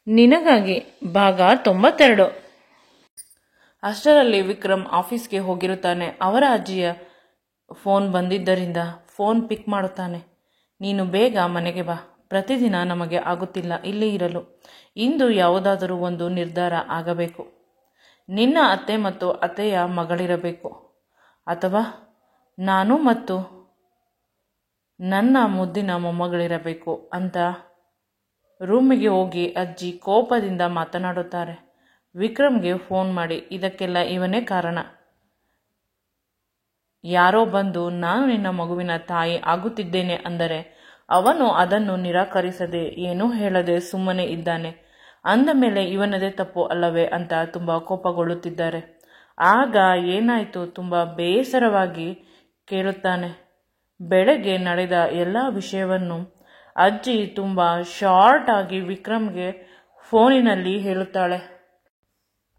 ನಿನಗಾಗಿ ಭಾಗ 92. ಅಷ್ಟರಲ್ಲಿ ವಿಕ್ರಮ್ ಆಫೀಸ್ಗೆ ಹೋಗಿರುತ್ತಾನೆ. ಅವರ ಅಜ್ಜಿಯ ಫೋನ್ ಬಂದಿದ್ದರಿಂದ ಫೋನ್ ಪಿಕ್ ಮಾಡುತ್ತಾನೆ. ನೀನು ಬೇಗ ಮನೆಗೆ ಬಾ. ಪ್ರತಿದಿನ ನಮಗೆ ಆಗುತ್ತಿಲ್ಲ ಇಲ್ಲಿ ಇರಲು. ಇಂದು ಯಾವುದಾದರೂ ಒಂದು ನಿರ್ಧಾರ ಆಗಬೇಕು. ನಿನ್ನ ಅತ್ತೆ ಮತ್ತು ಅತ್ತೆಯ ಮಗಳಿರಬೇಕು, ಅಥವಾ ನಾನು ಮತ್ತು ನನ್ನ ಮುದ್ದಿನ ಮೊಮ್ಮಗಳಿರಬೇಕು ಅಂತ ರೂಮಿಗೆ ಹೋಗಿ ಅಜ್ಜಿ ಕೋಪದಿಂದ ಮಾತನಾಡುತ್ತಾರೆ. ವಿಕ್ರಮ್ಗೆ ಫೋನ್ ಮಾಡಿ, ಇದಕ್ಕೆಲ್ಲ ಇವನೇ ಕಾರಣ. ಯಾರೋ ಬಂದು ನಾನು ನಿನ್ನ ಮಗುವಿನ ತಾಯಿ ಆಗುತ್ತಿದ್ದೇನೆ ಅಂದರೆ ಅವನು ಅದನ್ನು ನಿರಾಕರಿಸದೆ ಏನೂ ಹೇಳದೆ ಸುಮ್ಮನೆ ಇದ್ದಾನೆ. ಅಂದ ಮೇಲೆ ಇವನದೇ ತಪ್ಪು ಅಲ್ಲವೇ ಅಂತ ತುಂಬ ಕೋಪಗೊಳ್ಳುತ್ತಿದ್ದಾರೆ. ಆಗ ಏನಾಯಿತು ತುಂಬ ಬೇಸರವಾಗಿ ಕೇಳುತ್ತಾನೆ. ಬೆಳಗ್ಗೆ ನಡೆದ ಎಲ್ಲ ವಿಷಯವನ್ನು ಅಜ್ಜಿ ತುಂಬ ಶಾರ್ಟ್ ಆಗಿ ವಿಕ್ರಮ್ಗೆ ಫೋನಿನಲ್ಲಿ ಹೇಳುತ್ತಾಳೆ.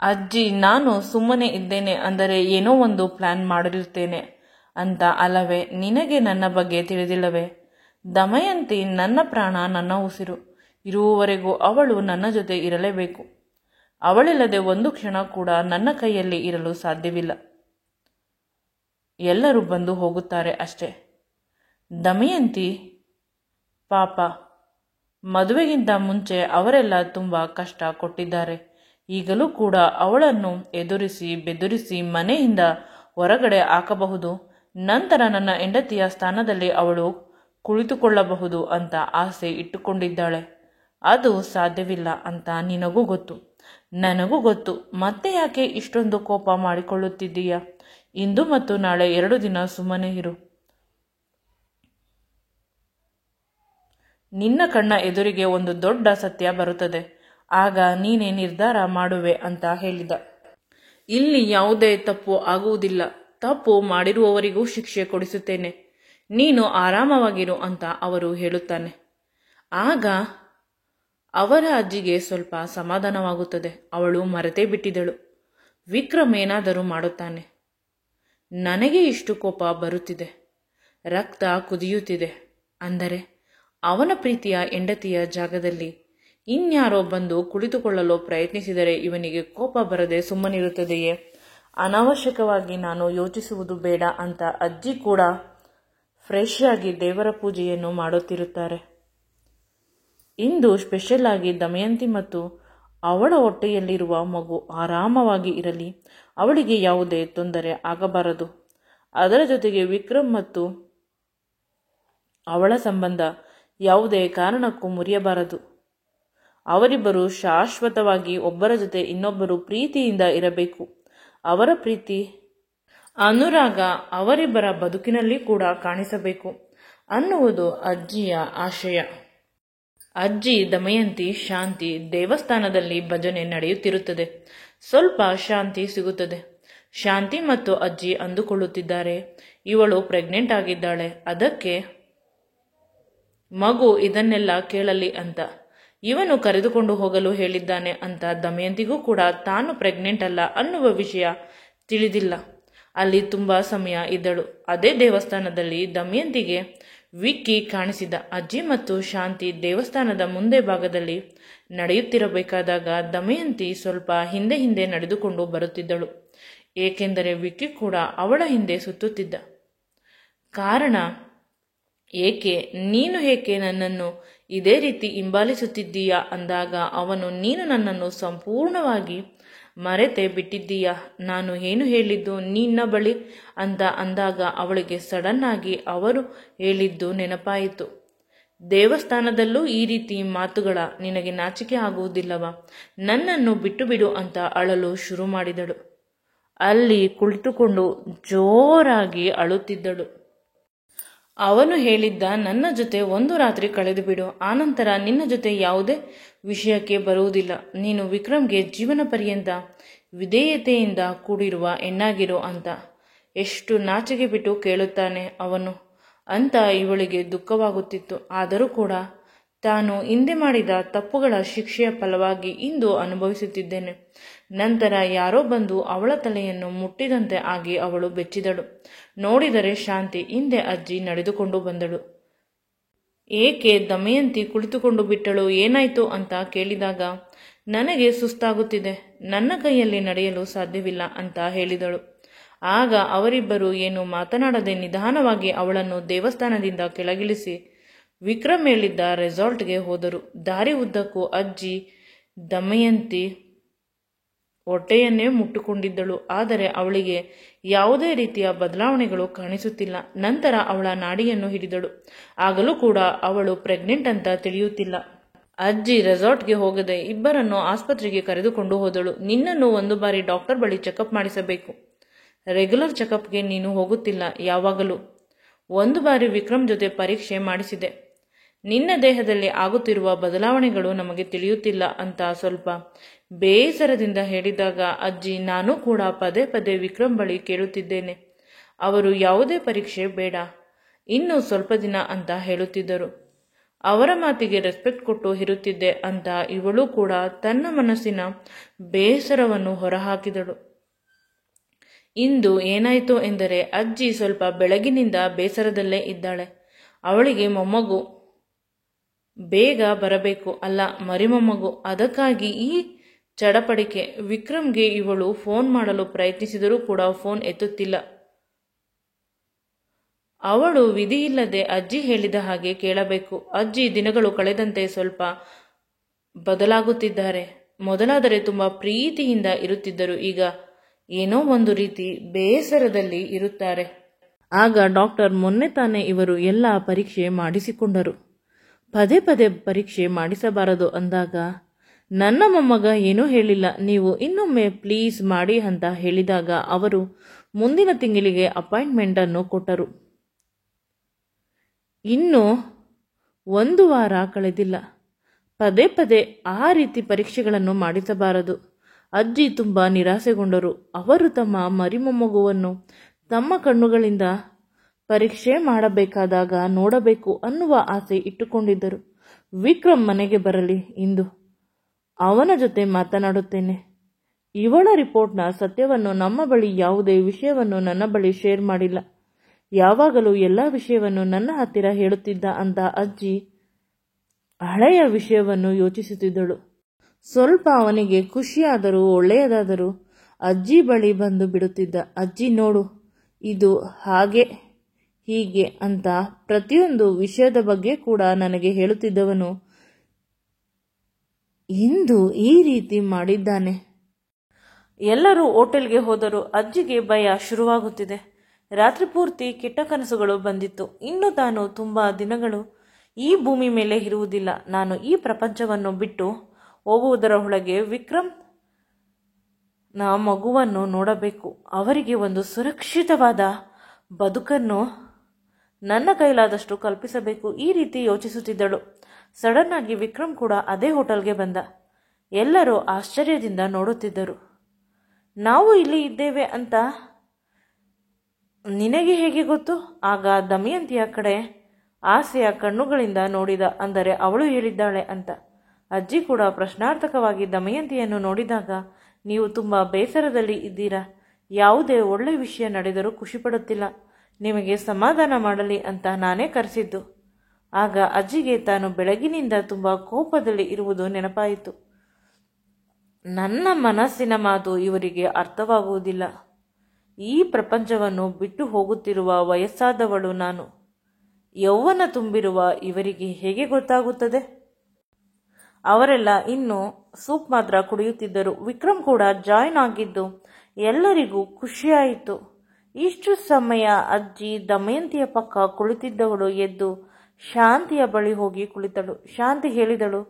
ಅಜ್ಜಿ, ನಾನು ಸುಮ್ಮನೆ ಇದ್ದೇನೆ ಅಂದರೆ ಏನೋ ಒಂದು ಪ್ಲಾನ್ ಮಾಡಿರುತ್ತೇನೆ ಅಂತ ಅಲ್ಲವೇ? ನಿನಗೆ ನನ್ನ ಬಗ್ಗೆ ತಿಳಿದಿಲ್ಲವೇ? ದಮಯಂತಿ ನನ್ನ ಪ್ರಾಣ, ನನ್ನ ಉಸಿರು. ಇರುವವರೆಗೂ ಅವಳು ನನ್ನ ಜೊತೆ ಇರಲೇಬೇಕು. ಅವಳಿಲ್ಲದೆ ಒಂದು ಕ್ಷಣ ಕೂಡ ನನ್ನ ಕೈಯಲ್ಲಿ ಇರಲು ಸಾಧ್ಯವಿಲ್ಲ. ಎಲ್ಲರೂ ಬಂದು ಹೋಗುತ್ತಾರೆ ಅಷ್ಟೇ. ದಮಯಂತಿ ಪಾಪ, ಮದುವೆಗಿಂತ ಮುಂಚೆ ಅವರೆಲ್ಲ ತುಂಬ ಕಷ್ಟ ಕೊಟ್ಟಿದ್ದಾರೆ. ಈಗಲೂ ಕೂಡ ಅವಳನ್ನು ಎದುರಿಸಿ ಬೆದರಿಸಿ ಮನೆಯಿಂದ ಹೊರಗಡೆ ಹಾಕಬಹುದು. ನಂತರ ನನ್ನ ಹೆಂಡತಿಯ ಸ್ಥಾನದಲ್ಲಿ ಅವಳು ಕುಳಿತುಕೊಳ್ಳಬಹುದು ಅಂತ ಆಸೆ ಇಟ್ಟುಕೊಂಡಿದ್ದಾಳೆ. ಅದು ಸಾಧ್ಯವಿಲ್ಲ ಅಂತ ನಿನಗೂ ಗೊತ್ತು, ನನಗೂ ಗೊತ್ತು. ಮತ್ತೆ ಯಾಕೆ ಇಷ್ಟೊಂದು ಕೋಪ ಮಾಡಿಕೊಳ್ಳುತ್ತಿದ್ದೀಯಾ? ಇಂದು ಮತ್ತು ನಾಳೆ 2 ದಿನ ಸುಮ್ಮನೆ ಇರು. ನಿನ್ನ ಕಣ್ಣ ಎದುರಿಗೆ ಒಂದು ದೊಡ್ಡ ಸತ್ಯ ಬರುತ್ತದೆ. ಆಗ ನೀನೇ ನಿರ್ಧಾರ ಮಾಡುವೆ ಅಂತ ಹೇಳಿದ. ಇಲ್ಲಿ ಯಾವುದೇ ತಪ್ಪು ಆಗುವುದಿಲ್ಲ. ತಪ್ಪು ಮಾಡಿರುವವರಿಗೂ ಶಿಕ್ಷೆ ಕೊಡಿಸುತ್ತೇನೆ. ನೀನು ಆರಾಮವಾಗಿರು ಅಂತ ಅವರು ಹೇಳುತ್ತಾನೆ. ಆಗ ಅವರ ಅಜ್ಜಿಗೆ ಸ್ವಲ್ಪ ಸಮಾಧಾನವಾಗುತ್ತದೆ. ಅವಳು ಮರೆತೇ ಬಿಟ್ಟಿದ್ದಳು. ವಿಕ್ರಮ್ ಏನಾದರೂ ಮಾಡುತ್ತಾನೆ. ನನಗೆ ಇಷ್ಟು ಕೋಪ ಬರುತ್ತಿದೆ, ರಕ್ತ ಕುದಿಯುತ್ತಿದೆ ಅಂದರೆ ಅವನ ಪ್ರೀತಿಯ ಹೆಂಡತಿಯ ಜಾಗದಲ್ಲಿ ಇನ್ಯಾರೋ ಬಂದು ಕುಳಿತುಕೊಳ್ಳಲು ಪ್ರಯತ್ನಿಸಿದರೆ ಇವನಿಗೆ ಕೋಪ ಬರದೆ ಸುಮ್ಮನಿರುತ್ತದೆಯೇ? ಅನಾವಶ್ಯಕವಾಗಿ ನಾನು ಯೋಚಿಸುವುದು ಬೇಡ ಅಂತ ಅಜ್ಜಿ ಕೂಡ ಫ್ರೆಶ್ ಆಗಿ ದೇವರ ಪೂಜೆಯನ್ನು ಮಾಡುತ್ತಿರುತ್ತಾರೆ. ಇಂದು ಸ್ಪೆಷಲ್ ಆಗಿ ದಮಯಂತಿ ಮತ್ತು ಅವಳ ಹೊಟ್ಟೆಯಲ್ಲಿರುವ ಮಗು ಆರಾಮವಾಗಿ ಇರಲಿ, ಅವಳಿಗೆ ಯಾವುದೇ ತೊಂದರೆ ಆಗಬಾರದು. ಅದರ ಜೊತೆಗೆ ವಿಕ್ರಮ್ ಮತ್ತು ಅವಳ ಸಂಬಂಧ ಯಾವುದೇ ಕಾರಣಕ್ಕೂ ಮುರಿಯಬಾರದು. ಅವರಿಬ್ಬರು ಶಾಶ್ವತವಾಗಿ ಒಬ್ಬರ ಜೊತೆ ಇನ್ನೊಬ್ಬರು ಪ್ರೀತಿಯಿಂದ ಇರಬೇಕು. ಅವರ ಪ್ರೀತಿ ಅನುರಾಗ ಅವರಿಬ್ಬರ ಬದುಕಿನಲ್ಲಿ ಕೂಡ ಕಾಣಿಸಬೇಕು ಅನ್ನುವುದು ಅಜ್ಜಿಯ ಆಶಯ. ಅಜ್ಜಿ, ದಮಯಂತಿ, ಶಾಂತಿ ದೇವಸ್ಥಾನದಲ್ಲಿ ಭಜನೆ ನಡೆಯುತ್ತಿರುತ್ತದೆ. ಸ್ವಲ್ಪ ಶಾಂತಿ ಸಿಗುತ್ತದೆ. ಶಾಂತಿ ಮತ್ತು ಅಜ್ಜಿ ಅಂದುಕೊಳ್ಳುತ್ತಿದ್ದಾರೆ, ಇವಳು ಪ್ರೆಗ್ನೆಂಟ್ ಆಗಿದ್ದಾಳೆ, ಅದಕ್ಕೆ ಮಗು ಇದನ್ನೆಲ್ಲ ಕೇಳಲಿ ಅಂತ ಇವನು ಕರೆದುಕೊಂಡು ಹೋಗಲು ಹೇಳಿದ್ದಾನೆ ಅಂತ. ದಮಯಂತಿಗೂ ಕೂಡ ತಾನು ಪ್ರೆಗ್ನೆಂಟ್ ಅಲ್ಲ ಅನ್ನುವ ವಿಷಯ ತಿಳಿದಿಲ್ಲ. ಅಲ್ಲಿ ತುಂಬ ಸಮಯ ಇದ್ದಳು. ಅದೇ ದೇವಸ್ಥಾನದಲ್ಲಿ ದಮಯಂತಿಗೆ ವಿಕ್ಕಿ ಕಾಣಿಸಿದ. ಅಜ್ಜಿ ಮತ್ತು ಶಾಂತಿ ದೇವಸ್ಥಾನದ ಮುಂದೆ ಭಾಗದಲ್ಲಿ ನಡೆಯುತ್ತಿರಬೇಕಾದಾಗ ದಮಯಂತಿ ಸ್ವಲ್ಪ ಹಿಂದೆ ಹಿಂದೆ ನಡೆದುಕೊಂಡು ಬರುತ್ತಿದ್ದಳು. ಏಕೆಂದರೆ ವಿಕ್ಕಿ ಕೂಡ ಅವಳ ಹಿಂದೆ ಸುತ್ತುತ್ತಿದ್ದ. ಕಾರಣ ಏಕೆ? ನೀನು ಏಕೆ ನನ್ನನ್ನು ಇದೇ ರೀತಿ ಹಿಂಬಾಲಿಸುತ್ತಿದ್ದೀಯಾ ಅಂದಾಗ ಅವನು, ನೀನು ನನ್ನನ್ನು ಸಂಪೂರ್ಣವಾಗಿ ಮರೆತೇ ಬಿಟ್ಟಿದ್ದೀಯಾ, ನಾನು ಏನು ಹೇಳಿದ್ದು ನಿನ್ನ ಬಳಿ ಅಂತ ಅಂದಾಗ ಅವಳಿಗೆ ಸಡನ್ ಆಗಿ ಅವರು ಹೇಳಿದ್ದು ನೆನಪಾಯಿತು. ದೇವಸ್ಥಾನದಲ್ಲೂ ಈ ರೀತಿ ಮಾತುಗಳ ನಿನಗೆ ನಾಚಿಕೆ ಆಗುವುದಿಲ್ಲವಾ? ನನ್ನನ್ನು ಬಿಟ್ಟು ಬಿಡು ಅಂತ ಅಳಲು ಶುರು ಮಾಡಿದಳು. ಅಲ್ಲಿ ಕುಳಿತುಕೊಂಡು ಜೋರಾಗಿ ಅಳುತ್ತಿದ್ದಳು. ಅವನು ಹೇಳಿದ್ದ, ನನ್ನ ಜೊತೆ ಒಂದು ರಾತ್ರಿ ಕಳೆದು ಬಿಡು, ಆನಂತರ ನಿನ್ನ ಜೊತೆ ಯಾವುದೇ ವಿಷಯಕ್ಕೆ ಬರುವುದಿಲ್ಲ. ನೀನು ವಿಕ್ರಮ್ಗೆ ಜೀವನ ಪರ್ಯಂತ ವಿಧೇಯತೆಯಿಂದ ಕೂಡಿರುವ ಹೆಣ್ಣಾಗಿರು ಅಂತ. ಎಷ್ಟು ನಾಚಿಕೆ ಬಿಟ್ಟು ಕೇಳುತ್ತಾನೆ ಅವನು ಅಂತ ಇವಳಿಗೆ ದುಃಖವಾಗುತ್ತಿತ್ತು. ಆದರೂ ಕೂಡ ತಾನು ಹಿಂದೆ ಮಾಡಿದ ತಪ್ಪುಗಳ ಶಿಕ್ಷೆಯ ಫಲವಾಗಿ ಇಂದು ಅನುಭವಿಸುತ್ತಿದ್ದೇನೆ. ನಂತರ ಯಾರೋ ಬಂದು ಅವಳ ತಲೆಯನ್ನು ಮುಟ್ಟಿದಂತೆ ಆಗಿ ಅವಳು ಬೆಚ್ಚಿದಳು. ನೋಡಿದರೆ ಶಾಂತಿ ಹಿಂದೆ ಅಜ್ಜಿ ನಡೆದುಕೊಂಡು ಬಂದಳು. ಏಕೆ ದಮಯಂತಿ ಕುಳಿತುಕೊಂಡು ಬಿಟ್ಟಳು, ಏನಾಯ್ತು ಅಂತ ಕೇಳಿದಾಗ ನನಗೆ ಸುಸ್ತಾಗುತ್ತಿದೆ, ನನ್ನ ಕೈಯಲ್ಲಿ ನಡೆಯಲು ಸಾಧ್ಯವಿಲ್ಲ ಅಂತ ಹೇಳಿದಳು. ಆಗ ಅವರಿಬ್ಬರು ಏನು ಮಾತನಾಡದೆ ನಿಧಾನವಾಗಿ ಅವಳನ್ನು ದೇವಸ್ಥಾನದಿಂದ ಕೆಳಗಿಳಿಸಿ ವಿಕ್ರಮ್ ಹೇಳಿದ್ದ ರೆಸಾರ್ಟ್ಗೆ ಹೋದರು. ದಾರಿ ಉದ್ದಕ್ಕೂ ಅಜ್ಜಿ ದಮಯಂತಿ ಹೊಟ್ಟೆಯನ್ನೇ ಮುಟ್ಟುಕೊಂಡಿದ್ದಳು. ಆದರೆ ಅವಳಿಗೆ ಯಾವುದೇ ರೀತಿಯ ಬದಲಾವಣೆಗಳು ಕಾಣಿಸುತ್ತಿಲ್ಲ. ನಂತರ ಅವಳ ನಾಡಿಯನ್ನು ಹಿಡಿದಳು. ಆಗಲೂ ಕೂಡ ಅವಳು ಪ್ರೆಗ್ನೆಂಟ್ ಅಂತ ತಿಳಿಯುತ್ತಿಲ್ಲ. ಅಜ್ಜಿ ರೆಸಾರ್ಟ್ಗೆ ಹೋಗದೆ ಇಬ್ಬರನ್ನು ಆಸ್ಪತ್ರೆಗೆ ಕರೆದುಕೊಂಡು ಹೋದಳು. ನಿನ್ನನ್ನು ಒಂದು ಬಾರಿ ಡಾಕ್ಟರ್ ಬಳಿ ಚೆಕಪ್ ಮಾಡಿಸಬೇಕು. ರೆಗ್ಯುಲರ್ ಚೆಕಪ್ಗೆ ನೀನು ಹೋಗುತ್ತಿಲ್ಲ. ಯಾವಾಗಲೂ ಒಂದು ಬಾರಿ ವಿಕ್ರಮ್ ಜೊತೆ ಪರೀಕ್ಷೆ ಮಾಡಿಸಿದೆ. ನಿನ್ನ ದೇಹದಲ್ಲಿ ಆಗುತ್ತಿರುವ ಬದಲಾವಣೆಗಳು ನಮಗೆ ತಿಳಿಯುತ್ತಿಲ್ಲ ಅಂತ ಸ್ವಲ್ಪ ಬೇಸರದಿಂದ ಹೇಳಿದಾಗ ಅಜ್ಜಿ ನಾನು ಕೂಡ ಪದೇ ಪದೇ ವಿಕ್ರಮ್ ಬಳಿ ಕೇಳುತ್ತಿದ್ದೇನೆ. ಅವರು ಯಾವುದೇ ಪರೀಕ್ಷೆ ಬೇಡ, ಇನ್ನು ಸ್ವಲ್ಪ ದಿನ ಅಂತ ಹೇಳುತ್ತಿದ್ದರು. ಅವರ ಮಾತಿಗೆ ರೆಸ್ಪೆಕ್ಟ್ ಕೊಟ್ಟು ಇರುತ್ತಿದ್ದೆ ಅಂತ ಇವಳು ಕೂಡ ತನ್ನ ಮನಸ್ಸಿನ ಬೇಸರವನ್ನು ಹೊರಹಾಕಿದಳು. ಇಂದು ಏನಾಯಿತು ಎಂದರೆ ಅಜ್ಜಿ ಸ್ವಲ್ಪ ಬೆಳಗಿನಿಂದ ಬೇಸರದಲ್ಲೇ ಇದ್ದಾಳೆ. ಅವಳಿಗೆ ಮೊಮ್ಮಗು ಬೇಗ ಬರಬೇಕು, ಅಲ್ಲ ಮರಿಮೊಮ್ಮಗು. ಅದಕ್ಕಾಗಿ ಈ ಚಡಪಡಿಕೆ. ವಿಕ್ರಮ್ಗೆ ಇವಳು ಫೋನ್ ಮಾಡಲು ಪ್ರಯತ್ನಿಸಿದರೂ ಕೂಡ ಫೋನ್ ಎತ್ತುತ್ತಿಲ್ಲ. ಅವಳು ವಿಧಿಯಿಲ್ಲದೆ ಅಜ್ಜಿ ಹೇಳಿದ ಹಾಗೆ ಕೇಳಬೇಕು. ಅಜ್ಜಿ ದಿನಗಳು ಕಳೆದಂತೆ ಸ್ವಲ್ಪ ಬದಲಾಗುತ್ತಿದ್ದಾರೆ. ಮೊದಲಾದರೆ ತುಂಬ ಪ್ರೀತಿಯಿಂದ ಇರುತ್ತಿದ್ದರು. ಈಗ ಏನೋ ಒಂದು ರೀತಿ ಬೇಸರದಲ್ಲಿ ಇರುತ್ತಾರೆ. ಆಗ ಡಾಕ್ಟರ್ ಮೊನ್ನೆ ತಾನೇ ಇವರು ಎಲ್ಲ ಪರೀಕ್ಷೆ ಮಾಡಿಸಿಕೊಂಡರು. ಪದೇ ಪದೇ ಪರೀಕ್ಷೆ ಮಾಡಿಸಬಾರದು ಅಂದಾಗ ನನ್ನ ಮೊಮ್ಮಗ ಏನೂ ಹೇಳಿಲ್ಲ, ನೀವು ಇನ್ನೊಮ್ಮೆ ಪ್ಲೀಸ್ ಮಾಡಿ ಅಂತ ಹೇಳಿದಾಗ ಅವರು ಮುಂದಿನ ತಿಂಗಳಿಗೆ ಅಪಾಯಿಂಟ್ಮೆಂಟನ್ನು ಕೊಟ್ಟರು. ಇನ್ನೂ 1 ವಾರ ಕಳೆದಿಲ್ಲ. ಪದೇ ಪದೇ ಆ ರೀತಿ ಪರೀಕ್ಷೆಗಳನ್ನು ಮಾಡಿಸಬಾರದು. ಅಜ್ಜಿ ತುಂಬ ನಿರಾಸೆಗೊಂಡರು. ಅವರು ತಮ್ಮ ಮರಿಮೊಮ್ಮಗುವನ್ನು ತಮ್ಮ ಕಣ್ಣುಗಳಿಂದ ಪರೀಕ್ಷೆ ಮಾಡಬೇಕಾದಾಗ ನೋಡಬೇಕು ಅನ್ನುವ ಆಸೆ ಇಟ್ಟುಕೊಂಡಿದ್ದರು. ವಿಕ್ರಮ್ ಮನೆಗೆ ಬರಲಿ, ಇಂದು ಅವನ ಜೊತೆ ಮಾತನಾಡುತ್ತೇನೆ. ಇವಳ ರಿಪೋರ್ಟ್ನ ಸತ್ಯವನ್ನು ನಮ್ಮ ಬಳಿ ಯಾವುದೇ ವಿಷಯವನ್ನು ನನ್ನ ಬಳಿ ಶೇರ್ ಮಾಡಿಲ್ಲ. ಯಾವಾಗಲೂ ಎಲ್ಲ ವಿಷಯವನ್ನು ನನ್ನ ಹತ್ತಿರ ಹೇಳುತ್ತಿದ್ದ ಅಂತ ಅಜ್ಜಿ ಹಳೆಯ ವಿಷಯವನ್ನು ಯೋಚಿಸುತ್ತಿದ್ದಳು. ಸ್ವಲ್ಪ ಅವನಿಗೆ ಖುಷಿಯಾದರೂ ಒಳ್ಳೆಯದಾದರೂ ಅಜ್ಜಿ ಬಳಿ ಬಂದು ಬಿಡುತ್ತಿದ್ದ. ಅಜ್ಜಿ ನೋಡು, ಇದು ಹಾಗೆ ಹೀಗೆ ಅಂತ ಪ್ರತಿಯೊಂದು ವಿಷಯದ ಬಗ್ಗೆ ಕೂಡ ನನಗೆ ಹೇಳುತ್ತಿದ್ದವನು ಇಂದು ಈ ರೀತಿ ಮಾಡಿದ್ದಾನೆ. ಎಲ್ಲರೂ ಹೋಟೆಲ್ಗೆ ಹೋದರು. ಅಜ್ಜಿಗೆ ಭಯ ಶುರುವಾಗುತ್ತಿದೆ. ರಾತ್ರಿ ಪೂರ್ತಿ ಕೆಟ್ಟ ಕನಸುಗಳು ಬಂದಿತ್ತು. ಇನ್ನು ತಾನು ತುಂಬ ದಿನಗಳು ಈ ಭೂಮಿ ಮೇಲೆ ಇರುವುದಿಲ್ಲ. ನಾನು ಈ ಪ್ರಪಂಚವನ್ನು ಬಿಟ್ಟು ಹೋಗುವುದರ ಒಳಗೆ ವಿಕ್ರಮ್ ಮಗುವನ್ನು ನೋಡಬೇಕು. ಅವರಿಗೆ ಒಂದು ಸುರಕ್ಷಿತವಾದ ಬದುಕನ್ನು ನನ್ನ ಕೈಲಾದಷ್ಟು ಕಲ್ಪಿಸಬೇಕು. ಈ ರೀತಿ ಯೋಚಿಸುತ್ತಿದ್ದಳು. ಸಡನ್ ಆಗಿ ವಿಕ್ರಮ್ ಕೂಡ ಅದೇ ಹೋಟೆಲ್ಗೆ ಬಂದ. ಎಲ್ಲರೂ ಆಶ್ಚರ್ಯದಿಂದ ನೋಡುತ್ತಿದ್ದರು. ನಾವು ಇಲ್ಲಿ ಇದ್ದೇವೆ ಅಂತ ನಿನಗೆ ಹೇಗೆ ಗೊತ್ತು? ಆಗ ದಮಯಂತಿಯ ಕಡೆ ಆಸೆಯ ಕಣ್ಣುಗಳಿಂದ ನೋಡಿದ. ಅಂದರೆ ಅವಳು ಹೇಳಿದ್ದಾಳೆ ಅಂತ. ಅಜ್ಜಿ ಕೂಡ ಪ್ರಶ್ನಾರ್ಥಕವಾಗಿ ದಮಯಂತಿಯನ್ನು ನೋಡಿದಾಗ, ನೀವು ತುಂಬ ಬೇಸರದಲ್ಲಿ ಇದ್ದೀರಾ, ಯಾವುದೇ ಒಳ್ಳೆ ವಿಷಯ ನಡೆದರೂ ಖುಷಿಪಡುತ್ತಿಲ್ಲ, ನಿಮಗೆ ಸಮಾಧಾನ ಮಾಡಲಿ ಅಂತ ನಾನೇ ಕರೆಸಿದ್ದು. ಆಗ ಅಜ್ಜಿಗೆ ತಾನು ಬೆಳಗಿನಿಂದ ತುಂಬ ಕೋಪದಲ್ಲಿ ಇರುವುದು ನೆನಪಾಯಿತು. ನನ್ನ ಮನಸ್ಸಿನ ಮಾತು ಇವರಿಗೆ ಅರ್ಥವಾಗುವುದಿಲ್ಲ. ಈ ಪ್ರಪಂಚವನ್ನು ಬಿಟ್ಟು ಹೋಗುತ್ತಿರುವ ವಯಸ್ಸಾದವಳು ನಾನು. ಯೌವನ ತುಂಬಿರುವ ಇವರಿಗೆ ಹೇಗೆ ಗೊತ್ತಾಗುತ್ತದೆ? ಅವರೆಲ್ಲ ಇನ್ನೂ ಸೂಪ್ ಮಾತ್ರ ಕುಡಿಯುತ್ತಿದ್ದರು. ವಿಕ್ರಮ್ ಕೂಡ ಜಾಯ್ನ್ ಆಗಿದ್ದು ಎಲ್ಲರಿಗೂ ಖುಷಿಯಾಯಿತು. ಇಷ್ಟು ಸಮಯ ಅಜ್ಜಿ ದಮಯಂತಿಯ ಪಕ್ಕ ಕುಳಿತಿದ್ದವಳು ಎದ್ದು ಶಾಂತಿಯ ಬಳಿ ಹೋಗಿ ಕುಳಿತಳು. ಶಾಂತಿ ಹೇಳಿದಳು,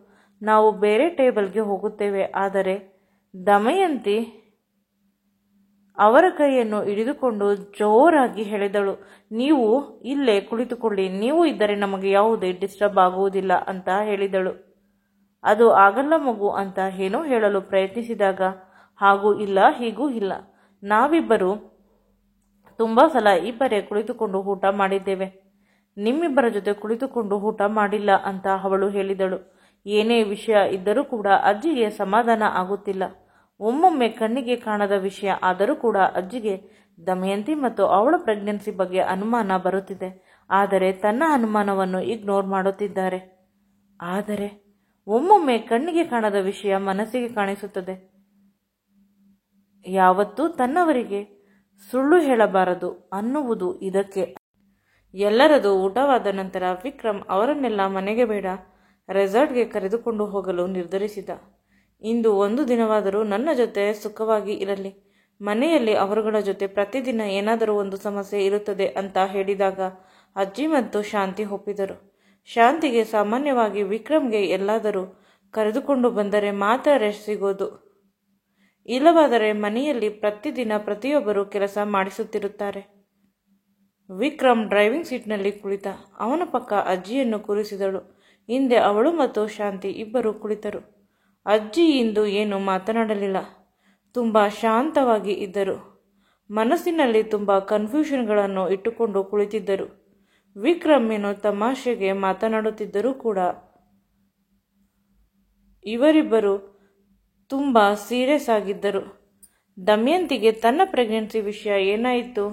ನಾವು ಬೇರೆ ಟೇಬಲ್ಗೆ ಹೋಗುತ್ತೇವೆ. ಆದರೆ ದಮಯಂತಿ ಅವರ ಕೈಯನ್ನು ಹಿಡಿದುಕೊಂಡು ಜೋರಾಗಿ ಹೇಳಿದಳು, ನೀವು ಇಲ್ಲೇ ಕುಳಿತುಕೊಳ್ಳಿ, ನೀವು ಇದ್ದರೆ ನಮಗೆ ಯಾವುದೇ ಡಿಸ್ಟರ್ಬ್ ಆಗುವುದಿಲ್ಲ ಅಂತ ಹೇಳಿದಳು. ಅದು ಆಗಲ್ಲ ಮಗು ಅಂತ ಏನೋ ಹೇಳಲು ಪ್ರಯತ್ನಿಸಿದಾಗ, ಹಾಗೂ ಇಲ್ಲ ಹೀಗೂ ಇಲ್ಲ, ನಾವಿಬ್ಬರು ತುಂಬ ಸಲ ಇಬ್ಬರೇ ಕುಳಿತುಕೊಂಡು ಊಟ ಮಾಡಿದ್ದೇವೆ, ನಿಮ್ಮಿಬ್ಬರ ಜೊತೆ ಕುಳಿತುಕೊಂಡು ಊಟ ಮಾಡಿಲ್ಲ ಅಂತ ಅವಳು ಹೇಳಿದಳು. ಏನೇ ವಿಷಯ ಇದ್ದರೂ ಕೂಡ ಅಜ್ಜಿಗೆ ಸಮಾಧಾನ ಆಗುತ್ತಿಲ್ಲ. ಒಮ್ಮೊಮ್ಮೆ ಕಣ್ಣಿಗೆ ಕಾಣದ ವಿಷಯ ಆದರೂ ಕೂಡ ಅಜ್ಜಿಗೆ ದಮಯಂತಿ ಮತ್ತು ಅವಳ ಪ್ರೆಗ್ನೆನ್ಸಿ ಬಗ್ಗೆ ಅನುಮಾನ ಬರುತ್ತಿದೆ. ಆದರೆ ತನ್ನ ಅನುಮಾನವನ್ನು ಇಗ್ನೋರ್ ಮಾಡುತ್ತಿದ್ದಾರೆ. ಆದರೆ ಒಮ್ಮೊಮ್ಮೆ ಕಣ್ಣಿಗೆ ಕಾಣದ ವಿಷಯ ಮನಸ್ಸಿಗೆ ಕಾಣಿಸುತ್ತದೆ. ಯಾವತ್ತೂ ತನ್ನವರಿಗೆ ಸುಳ್ಳು ಹೇಳಬಾರದು ಅನ್ನುವುದು ಇದಕ್ಕೆ. ಎಲ್ಲರದು ಊಟವಾದ ನಂತರ ವಿಕ್ರಮ್ ಅವರನ್ನೆಲ್ಲ ಮನೆಗೆ ಬೇಡ ರೆಸಾರ್ಟ್ಗೆ ಕರೆದುಕೊಂಡು ಹೋಗಲು ನಿರ್ಧರಿಸಿದ. ಇಂದು ಒಂದು ದಿನವಾದರೂ ನನ್ನ ಜೊತೆ ಸುಖವಾಗಿ ಇರಲಿ, ಮನೆಯಲ್ಲಿ ಅವರುಗಳ ಜೊತೆ ಪ್ರತಿದಿನ ಏನಾದರೂ ಒಂದು ಸಮಸ್ಯೆ ಇರುತ್ತದೆ ಅಂತ ಹೇಳಿದಾಗ ಅಜ್ಜಿ ಮತ್ತು ಶಾಂತಿ ಒಪ್ಪಿದರು. ಶಾಂತಿಗೆ ಸಾಮಾನ್ಯವಾಗಿ ವಿಕ್ರಮ್ಗೆ ಎಲ್ಲಾದರೂ ಕರೆದುಕೊಂಡು ಬಂದರೆ ಮಾತ್ರ ರೆಸ್ಟ್ ಸಿಗೋದು, ಇಲ್ಲವಾದರೆ ಮನೆಯಲ್ಲಿ ಪ್ರತಿದಿನ ಪ್ರತಿಯೊಬ್ಬರು ಕೆಲಸ ಮಾಡಿಸುತ್ತಿರುತ್ತಾರೆ. ವಿಕ್ರಮ್ ಡ್ರೈವಿಂಗ್ ಸೀಟ್ನಲ್ಲಿ ಕುಳಿತ. ಅವನ ಪಕ್ಕ ಅಜ್ಜಿಯನ್ನು ಕೂರಿಸಿದಳು. ಹಿಂದೆ ಅವಳು ಮತ್ತು ಶಾಂತಿ ಇಬ್ಬರು ಕುಳಿತರು. ಅಜ್ಜಿ ಇಂದು ಏನು ಮಾತನಾಡಲಿಲ್ಲ, ತುಂಬ ಶಾಂತವಾಗಿ ಇದ್ದರು. ಮನಸ್ಸಿನಲ್ಲಿ ತುಂಬ ಕನ್ಫ್ಯೂಷನ್ಗಳನ್ನು ಇಟ್ಟುಕೊಂಡು ಕುಳಿತಿದ್ದರು. ವಿಕ್ರಮ್ ಏನು ತಮಾಷೆಗೆ ಮಾತನಾಡುತ್ತಿದ್ದರೂ ಕೂಡ ಇವರಿಬ್ಬರು ತುಂಬ ಸೀರಿಯಸ್ ಆಗಿದ್ದರು. ದಮಯಂತಿಗೆ ತನ್ನ ಪ್ರೆಗ್ನೆನ್ಸಿ ವಿಷಯ ಏನಾಯಿತು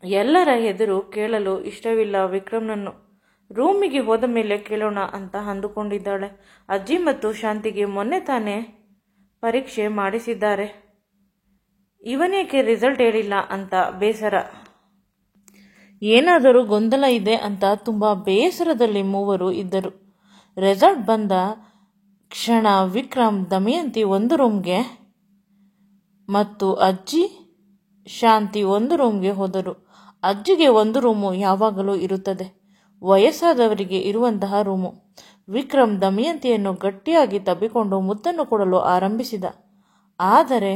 ಎಲ್ಲರ ಎದುರು ಕೇಳಲು ಇಷ್ಟವಿಲ್ಲ. ವಿಕ್ರಮ್ನನ್ನು ರೂಮಿಗೆ ಹೋದ ಮೇಲೆ ಕೇಳೋಣ ಅಂತ ಅಂದುಕೊಂಡಿದ್ದಾಳೆ. ಅಜ್ಜಿ ಮತ್ತು ಶಾಂತಿಗೆ ಮೊನ್ನೆ ತಾನೇ ಪರೀಕ್ಷೆ ಮಾಡಿಸಿದ್ದಾರೆ, ಇವನೇಕೆ ರಿಸಲ್ಟ್ ಹೇಳಿಲ್ಲ ಅಂತ ಬೇಸರ. ಏನಾದರೂ ಗೊಂದಲ ಇದೆ ಅಂತ ತುಂಬ ಬೇಸರದಲ್ಲಿ ಮೂವರು ಇದ್ದರು. ರೆಸಾರ್ಟ್ ಬಂದ ಕ್ಷಣ ವಿಕ್ರಮ್ ದಮಯಂತಿ ಒಂದು ರೂಮ್ಗೆ ಮತ್ತು ಅಜ್ಜಿ ಶಾಂತಿ ಒಂದು ರೂಮ್ಗೆ ಹೋದರು. ಅಜ್ಜಿಗೆ ಒಂದು ರೂಮು ಯಾವಾಗಲೂ ಇರುತ್ತದೆ, ವಯಸ್ಸಾದವರಿಗೆ ಇರುವಂತಹ ರೂಮು. ವಿಕ್ರಮ್ ದಮಯಂತಿಯನ್ನು ಗಟ್ಟಿಯಾಗಿ ತಬ್ಬಿಕೊಂಡು ಮುತ್ತನ್ನು ಕೊಡಲು ಆರಂಭಿಸಿದ. ಆದರೆ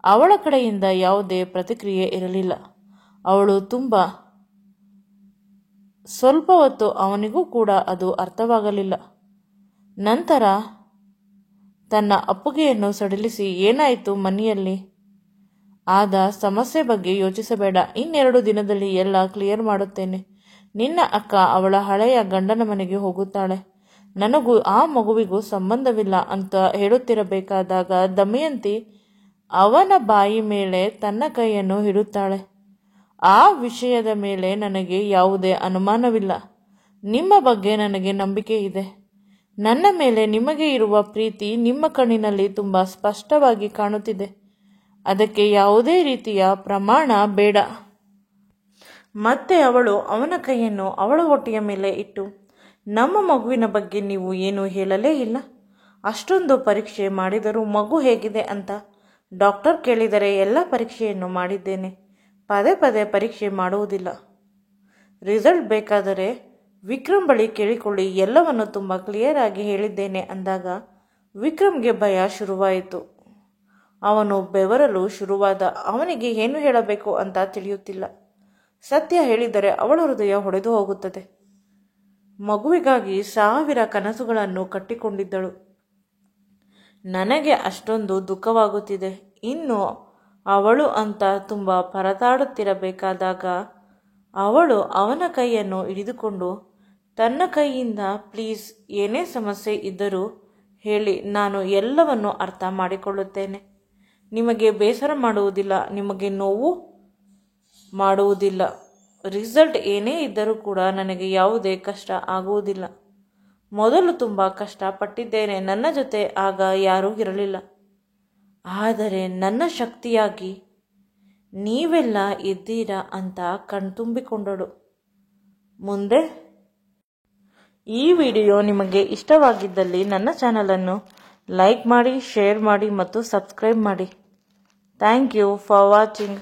ಅವಳ ಕಡೆಯಿಂದ ಯಾವುದೇ ಪ್ರತಿಕ್ರಿಯೆ ಇರಲಿಲ್ಲ. ಅವಳು ಸ್ವಲ್ಪ ಹೊತ್ತು ಅವನಿಗೂ ಕೂಡ ಅದು ಅರ್ಥವಾಗಲಿಲ್ಲ. ನಂತರ ತನ್ನ ಅಪ್ಪುಗೆಯನ್ನು ಸಡಿಲಿಸಿ, ಏನಾಯಿತು ಮನೆಯಲ್ಲಿ ಆದ ಸಮಸ್ಯೆ ಬಗ್ಗೆ ಯೋಚಿಸಬೇಡ, ಇನ್ನೆರಡು ದಿನದಲ್ಲಿ ಎಲ್ಲ ಕ್ಲಿಯರ್ ಮಾಡುತ್ತೇನೆ. ನಿನ್ನ ಅಕ್ಕ ಅವಳ ಹಳೆಯ ಗಂಡನ ಮನೆಗೆ ಹೋಗುತ್ತಾಳೆ, ನನಗೂ ಆ ಮಗುವಿಗೂ ಸಂಬಂಧವಿಲ್ಲ ಅಂತ ಹೇಳುತ್ತಿರಬೇಕಾದಾಗ ದಮಯಂತಿ ಅವನ ಬಾಯಿ ಮೇಲೆ ತನ್ನ ಕೈಯನ್ನು ಇಡುತ್ತಾಳೆ. ಆ ವಿಷಯದ ಮೇಲೆ ನನಗೆ ಯಾವುದೇ ಅನುಮಾನವಿಲ್ಲ, ನಿಮ್ಮ ಬಗ್ಗೆ ನನಗೆ ನಂಬಿಕೆ ಇದೆ. ನನ್ನ ಮೇಲೆ ನಿಮಗೆ ಇರುವ ಪ್ರೀತಿ ನಿಮ್ಮ ಕಣ್ಣಿನಲ್ಲಿ ತುಂಬ ಸ್ಪಷ್ಟವಾಗಿ ಕಾಣುತ್ತಿದೆ, ಅದಕ್ಕೆ ಯಾವುದೇ ರೀತಿಯ ಪ್ರಮಾಣ ಬೇಡ. ಮತ್ತೆ ಅವಳು ಅವನ ಕೈಯನ್ನು ಅವಳ ಹೊಟ್ಟೆಯ ಮೇಲೆ ಇಟ್ಟು, ನಮ್ಮ ಮಗುವಿನ ಬಗ್ಗೆ ನೀವು ಏನೂ ಹೇಳಲೇ ಇಲ್ಲ, ಅಷ್ಟೊಂದು ಪರೀಕ್ಷೆ ಮಾಡಿದರೂ ಮಗು ಹೇಗಿದೆ ಅಂತ ಡಾಕ್ಟರ್ ಕೇಳಿದರೆ ಎಲ್ಲ ಪರೀಕ್ಷೆಯನ್ನು ಮಾಡಿದ್ದೇನೆ, ಪದೇ ಪದೇ ಪರೀಕ್ಷೆ ಮಾಡುವುದಿಲ್ಲ. ರಿಸಲ್ಟ್ ಬೇಕಾದರೆ ವಿಕ್ರಮ್ ಬಳಿ ಕೇಳಿಕೊಳ್ಳಿ, ಎಲ್ಲವನ್ನು ತುಂಬ ಕ್ಲಿಯರ್ ಆಗಿ ಹೇಳಿದ್ದೇನೆ ಅಂದಾಗ ವಿಕ್ರಮ್ಗೆ ಭಯ ಶುರುವಾಯಿತು. ಅವನು ಬೆವರಲು ಶುರುವಾದ. ಅವನಿಗೆ ಏನು ಹೇಳಬೇಕು ಅಂತ ತಿಳಿಯುತ್ತಿಲ್ಲ. ಸತ್ಯ ಹೇಳಿದರೆ ಅವಳ ಹೃದಯ ಹೊಡೆದು ಹೋಗುತ್ತದೆ. ಮಗುವಿಗಾಗಿ 1000 ಕನಸುಗಳನ್ನು ಕಟ್ಟಿಕೊಂಡಿದ್ದಳು. ನನಗೆ ಅಷ್ಟೊಂದು ದುಃಖವಾಗುತ್ತಿದೆ. ಇನ್ನು ಅವಳು ಅಂತ ತುಂಬ ಪರದಾಡುತ್ತಿರಬೇಕಾದಾಗ ಅವಳು ಅವನ ಕೈಯನ್ನು ಹಿಡಿದುಕೊಂಡು ತನ್ನ ಕೈಯಿಂದ, ಪ್ಲೀಸ್ ಏನೇ ಸಮಸ್ಯೆ ಇದ್ದರೂ ಹೇಳಿ, ನಾನು ಎಲ್ಲವನ್ನು ಅರ್ಥ ಮಾಡಿಕೊಳ್ಳುತ್ತೇನೆ, ನಿಮಗೆ ಬೇಸರ ಮಾಡುವುದಿಲ್ಲ, ನಿಮಗೆ ನೋವು ಮಾಡುವುದಿಲ್ಲ, ರಿಸಲ್ಟ್ ಏನೇ ಇದ್ದರೂ ಕೂಡ ನನಗೆ ಯಾವುದೇ ಕಷ್ಟ ಆಗುವುದಿಲ್ಲ. ಮೊದಲು ತುಂಬ ಕಷ್ಟಪಟ್ಟಿದ್ದೇನೆ, ನನ್ನ ಜೊತೆ ಆಗ ಯಾರೂ ಇರಲಿಲ್ಲ, ಆದರೆ ನನ್ನ ಶಕ್ತಿಯಾಗಿ ನೀವೆಲ್ಲ ಇದ್ದೀರಾ ಅಂತ ಕಣ್ತುಂಬಿಕೊಂಡಳು. ಮುಂದೆ ಈ ವಿಡಿಯೋ ನಿಮಗೆ ಇಷ್ಟವಾಗಿದ್ದಲ್ಲಿ ನನ್ನ ಚಾನಲನ್ನು ಲೈಕ್ ಮಾಡಿ, ಶೇರ್ ಮಾಡಿ ಮತ್ತು ಸಬ್ಸ್ಕ್ರೈಬ್ ಮಾಡಿ. Thank you for watching.